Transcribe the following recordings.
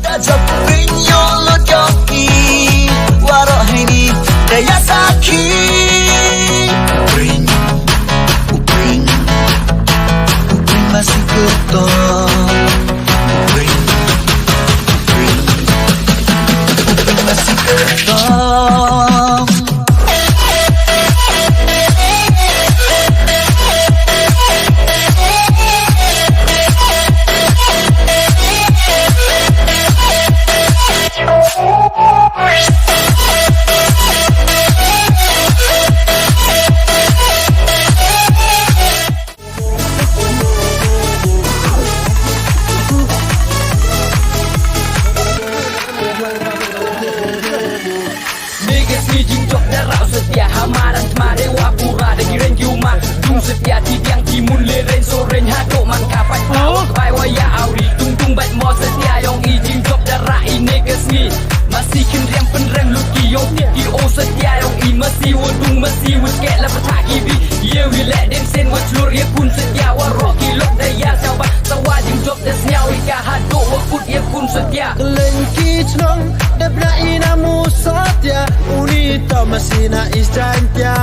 Dajab brinyo lo joki waro hini daya saki bring masih getol bring masih getol. Jinjok darah setia hamaran kemarin wapura dan kiren juma tung setia tiang timun leren soren hadok mangkapat awak bai waya auri tung bat mo setia yong i jinjok darah ini kesni masih kendrem penrem luki yong tiki o setia yong i masih wudung masih wudket la petaki bi ye we let them send what lur ye kun setia warok kilok daya sahabat sawa jinjok desnyau ika hadok wakut ye kun setia Kelengki cenong debna inamu setia unita masina istantia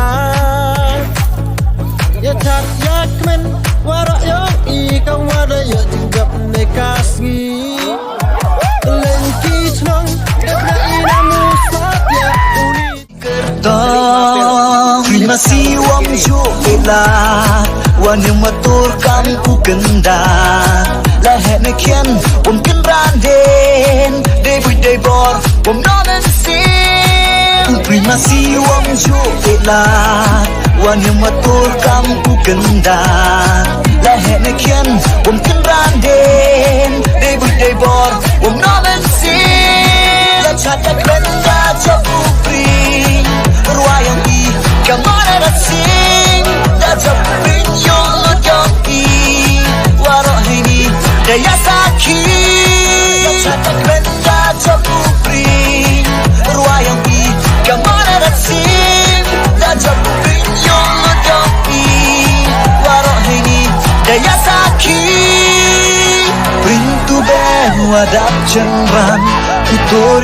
ya tat yakmen warak yang ikang wada ya tinggap nekasgi Kelengki cenong debna inamu setia unita Kertong masih wam juela wan motor kampu kendak lahat nekian wam kenranden day bor wam nonen sin masih wam juela wan motor kampu kendak lahat nekian wam kenranden day bor wam nonen sin la chatak benda chapupri ruayang i kamara ratsing dajab brinyo lo joki waro hini daya saki chatak benda chapupri ruayang i kamara ratsing dajab brinyo lo joki waro hini daya saki bring tu be wadap cengran tutur